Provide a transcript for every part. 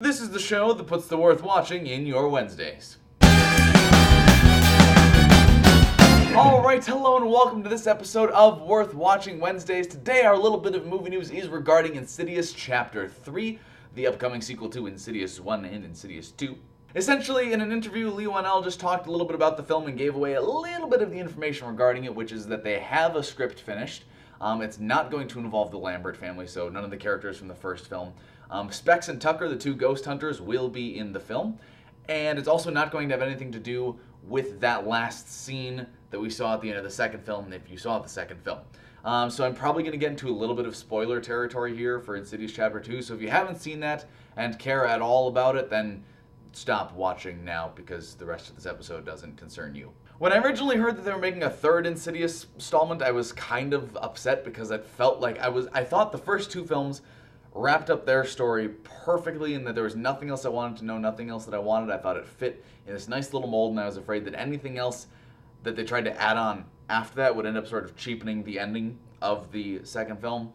This is the show that puts the worth watching in your Wednesdays. Alright, hello and welcome to this episode of Worth Watching Wednesdays. Today our little bit of movie news is regarding Insidious Chapter 3, the upcoming sequel to Insidious 1 and Insidious 2. Essentially, in an interview, Leigh Whannell just talked a little bit about the film and gave away a little bit of the information regarding it, which is that they have a script finished. It's not going to involve the Lambert family, so none of the characters from the first film. Specs and Tucker, the two ghost hunters, will be in the film. And it's also not going to have anything to do with that last scene that we saw at the end of the second film, if you saw the second film. So I'm probably going to get into a little bit of spoiler territory here for Insidious Chapter 2. So if you haven't seen that and care at all about it, then stop watching now because the rest of this episode doesn't concern you. When I originally heard that they were making a third Insidious installment, I was kind of upset because it felt like I thought the first two films wrapped up their story perfectly and that there was nothing else I wanted to know, nothing else that I wanted. I thought it fit in this nice little mold, and I was afraid that anything else that they tried to add on after that would end up sort of cheapening the ending of the second film.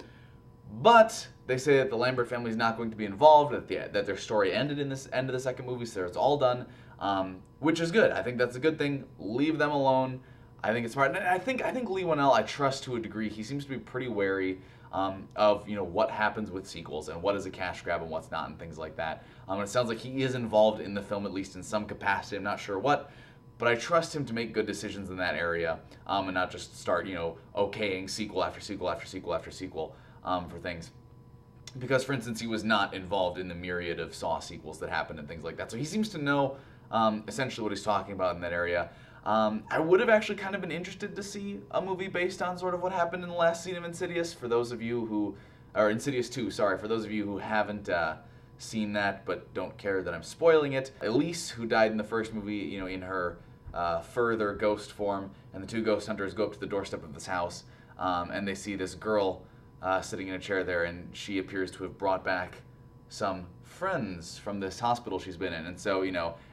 But they say that the Lambert family is not going to be involved, that their story ended in this end of the second movie, so it's all done, which is good. I think that's a good thing. Leave them alone. I think it's smart. And I think Leigh Whannell, I trust to a degree. He seems to be pretty wary of what happens with sequels and what is a cash grab and what's not and things like that. And it sounds like he is involved in the film, at least in some capacity. I'm not sure what, but I trust him to make good decisions in that area and not just start okaying sequel after sequel after sequel after sequel for things. Because, for instance, he was not involved in the myriad of Saw sequels that happened and things like that. So he seems to know essentially what he's talking about in that area. I would have actually kind of been interested to see a movie based on sort of what happened in the last scene of Insidious, for those of you who, or Insidious 2, sorry, for those of you who haven't seen that but don't care that I'm spoiling it. Elise, who died in the first movie, in her further ghost form, and the two ghost hunters go up to the doorstep of this house, and they see this girl sitting in a chair there, and she appears to have brought back some friends from this hospital she's been in. And so,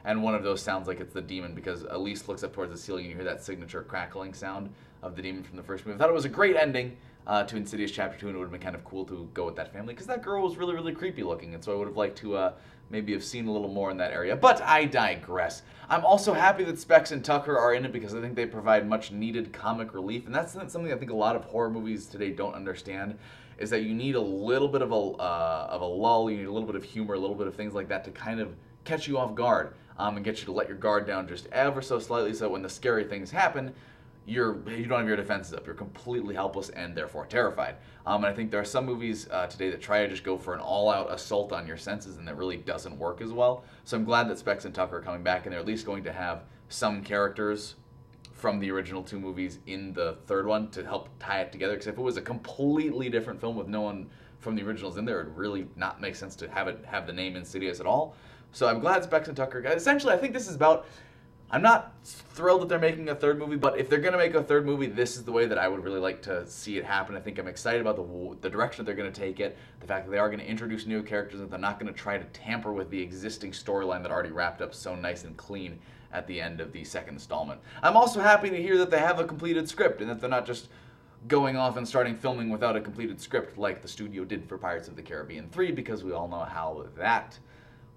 and one of those sounds like it's the demon, because Elise looks up towards the ceiling and you hear that signature crackling sound of the demon from the first movie. I thought it was a great ending to Insidious Chapter 2, and it would have been kind of cool to go with that family, because that girl was really, really creepy looking, and so I would have liked to maybe have seen a little more in that area. But I digress. I'm also happy that Specs and Tucker are in it because I think they provide much needed comic relief, and that's something I think a lot of horror movies today don't understand, is that you need a little bit of a lull, you need a little bit of humor, a little bit of things like that to kind of catch you off guard and get you to let your guard down just ever so slightly, so when the scary things happen, you don't have your defenses up. You're completely helpless and therefore terrified. And I think there are some movies today that try to just go for an all-out assault on your senses, and that really doesn't work as well. So I'm glad that Specs and Tucker are coming back, and they're at least going to have some characters from the original two movies in the third one to help tie it together. Because if it was a completely different film with no one from the originals in there, it would really not make sense to have the name Insidious at all. So I'm glad Specs and Tucker. Essentially, I think this is about. I'm not thrilled that they're making a third movie, but if they're going to make a third movie, this is the way that I would really like to see it happen. I think I'm excited about the direction that they're going to take it, the fact that they are going to introduce new characters, and they're not going to try to tamper with the existing storyline that already wrapped up so nice and clean at the end of the second installment. I'm also happy to hear that they have a completed script, and that they're not just going off and starting filming without a completed script like the studio did for Pirates of the Caribbean 3, because we all know how that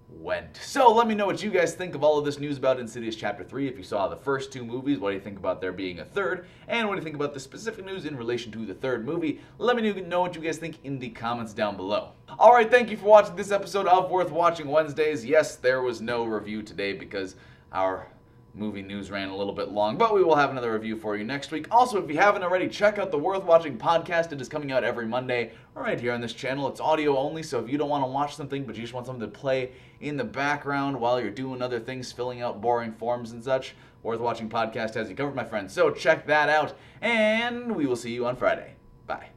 went. So let me know what you guys think of all of this news about Insidious Chapter 3. If you saw the first two movies, what do you think about there being a third? And what do you think about the specific news in relation to the third movie? Let me know what you guys think in the comments down below. Alright, thank you for watching this episode of Worth Watching Wednesdays. Yes, there was no review today because our movie news ran a little bit long, but we will have another review for you next week. Also, if you haven't already, check out the Worth Watching podcast. It is coming out every Monday right here on this channel. It's audio only, so if you don't want to watch something, but you just want something to play in the background while you're doing other things, filling out boring forms and such, Worth Watching podcast has you covered, my friends. So check that out, and we will see you on Friday. Bye.